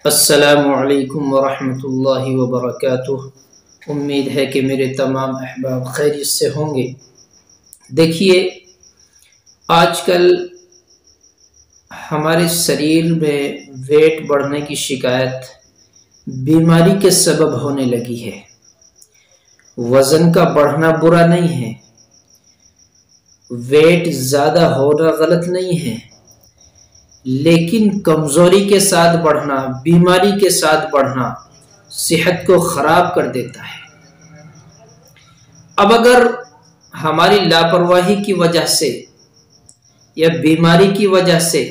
السلام علیکم ورحمۃ اللہ وبرکاتہ۔ امید ہے کہ میرے تمام احباب خیریت سے ہوں گے۔ دیکھیے، آج کل ہمارے شریر میں ویٹ بڑھنے کی شکایت بیماری کے سبب ہونے لگی ہے۔ وزن کا بڑھنا برا نہیں ہے، ویٹ زیادہ ہونا غلط نہیں ہے، لیکن کمزوری کے ساتھ بڑھنا، بیماری کے ساتھ بڑھنا صحت کو خراب کر دیتا ہے۔ اب اگر ہماری لاپرواہی کی وجہ سے یا بیماری کی وجہ سے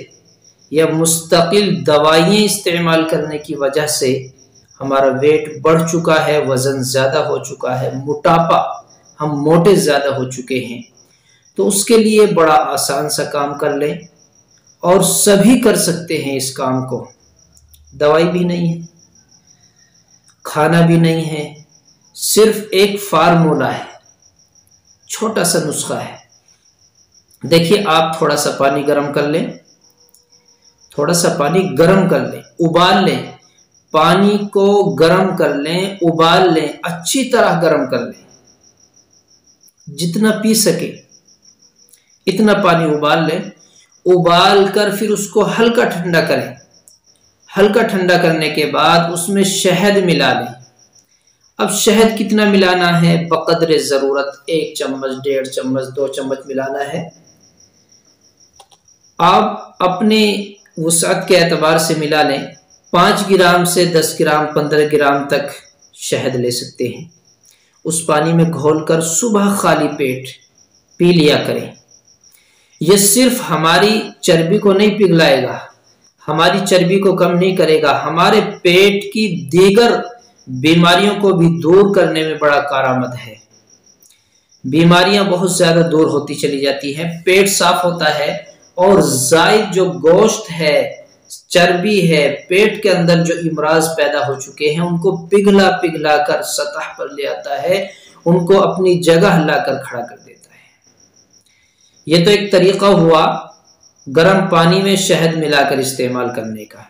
یا مستقل دوائیں استعمال کرنے کی وجہ سے ہمارا ویٹ بڑھ چکا ہے، وزن زیادہ ہو چکا ہے، موٹاپا، ہم موٹے زیادہ ہو چکے ہیں، تو اس کے لیے بڑا آسان سا کام کر لیں، اور سبھی کر سکتے ہیں اس کام کو۔ دوائی بھی نہیں ہے، کھانا بھی نہیں ہے، صرف ایک فارمولا ہے، چھوٹا سا نسخہ ہے۔ دیکھیے، آپ تھوڑا سا پانی گرم کر لیں، تھوڑا سا پانی گرم کر لیں، ابال لیں، پانی کو گرم کر لیں، ابال لیں، اچھی طرح گرم کر لیں، جتنا پی سکے اتنا پانی ابال لیں۔ ابال کر پھر اس کو ہلکا ٹھنڈا کریں۔ ہلکا ٹھنڈا کرنے کے بعد اس میں شہد ملا لیں۔ اب شہد کتنا ملانا ہے؟ بقدر ضرورت، 1 چمچ، 1.5 چمچ، 2 چمچ ملانا ہے۔ آپ اپنے وسعت کے اعتبار سے ملا لیں۔ 5 گرام سے 10 گرام، 15 گرام تک شہد لے سکتے ہیں۔ اس پانی میں گھول کر صبح خالی پیٹ پی لیا کریں۔ یہ صرف ہماری چربی کو نہیں پگھلائے گا، ہماری چربی کو کم نہیں کرے گا، ہمارے پیٹ کی دیگر بیماریوں کو بھی دور کرنے میں بڑا کارآمد ہے۔ بیماریاں بہت زیادہ دور ہوتی چلی جاتی ہیں، پیٹ صاف ہوتا ہے، اور زائد جو گوشت ہے، چربی ہے، پیٹ کے اندر جو امراض پیدا ہو چکے ہیں ان کو پگھلا پگھلا کر سطح پر لے آتا ہے، ان کو اپنی جگہ لا کر کھڑا کر دیتا ہے۔ یہ تو ایک طریقہ ہوا گرم پانی میں شہد ملا کر استعمال کرنے کا۔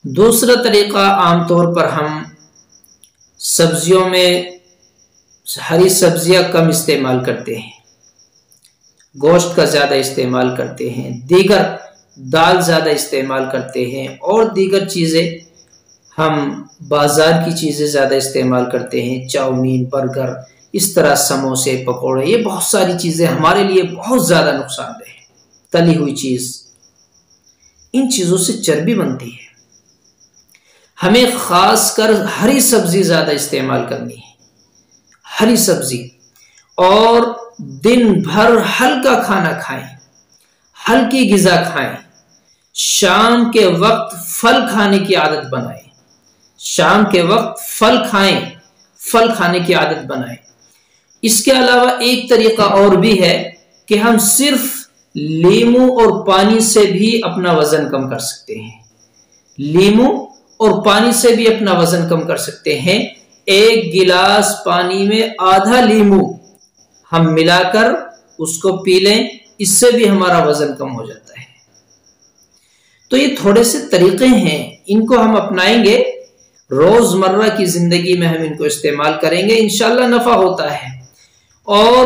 دوسرا طریقہ، عام طور پر ہم سبزیوں میں ہری سبزیاں کم استعمال کرتے ہیں، گوشت کا زیادہ استعمال کرتے ہیں، دیگر دال زیادہ استعمال کرتے ہیں، اور دیگر چیزیں ہم بازار کی چیزیں زیادہ استعمال کرتے ہیں، چاؤمین، برگر، اس طرح سموسے، پکوڑے، یہ بہت ساری چیزیں ہمارے لیے بہت زیادہ نقصان دہ ہیں۔ تلی ہوئی چیز، ان چیزوں سے چربی بنتی ہے۔ ہمیں خاص کر ہری سبزی زیادہ استعمال کرنی ہے، ہری سبزی، اور دن بھر ہلکا کھانا کھائیں، ہلکی غذا کھائیں، شام کے وقت پھل کھانے کی عادت بنائیں، شام کے وقت پھل کھائیں، پھل کھانے کی عادت بنائیں۔ اس کے علاوہ ایک طریقہ اور بھی ہے کہ ہم صرف لیمو اور پانی سے بھی اپنا وزن کم کر سکتے ہیں۔ لیمو اور پانی سے بھی اپنا وزن کم کر سکتے ہیں۔ 1 گلاس پانی میں آدھا لیمو ہم ملا کر اس کو پی لیں، اس سے بھی ہمارا وزن کم ہو جاتا ہے۔ تو یہ تھوڑے سے طریقے ہیں، ان کو ہم اپنائیں گے، روزمرہ کی زندگی میں ہم ان کو استعمال کریں گے، انشاءاللہ نفع ہوتا ہے۔ اور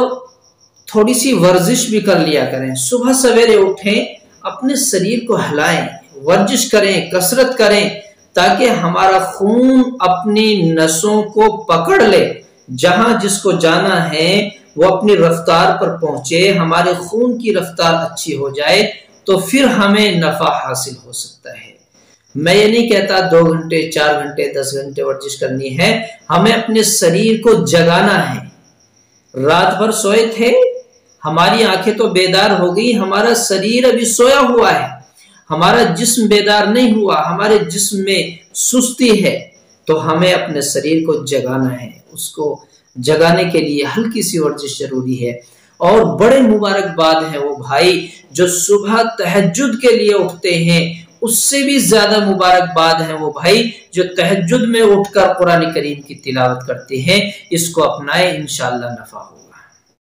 تھوڑی سی ورزش بھی کر لیا کریں، صبح سویرے اٹھیں، اپنے شریر کو ہلائیں، ورزش کریں، کسرت کریں، تاکہ ہمارا خون اپنی نسوں کو پکڑ لے، جہاں جس کو جانا ہے وہ اپنی رفتار پر پہنچے، ہمارے خون کی رفتار اچھی ہو جائے، تو پھر ہمیں نفع حاصل ہو سکتا ہے۔ میں یہ نہیں کہتا 2 گھنٹے، 4 گھنٹے، 10 گھنٹے ورزش کرنی ہے، ہمیں اپنے شریر کو جگانا ہے۔ رات بھر سوئے تھے، ہماری آنکھیں تو بیدار ہو گئی، ہمارا شریر ابھی سویا ہوا ہے، ہمارا جسم بیدار نہیں ہوا، ہمارے جسم میں سستی ہے، تو ہمیں اپنے شریر کو جگانا ہے۔ اس کو جگانے کے لیے ہلکی سی ورزش ضروری ہے۔ اور بڑے مبارکباد ہیں وہ بھائی جو صبح تہجد کے لیے اٹھتے ہیں، اس سے بھی زیادہ مبارکباد ہیں وہ بھائی جو تہجد میں اٹھ کر قرآن کریم کی تلاوت کرتے ہیں۔ اس کو اپنائیں، انشاءاللہ نفع ہوگا۔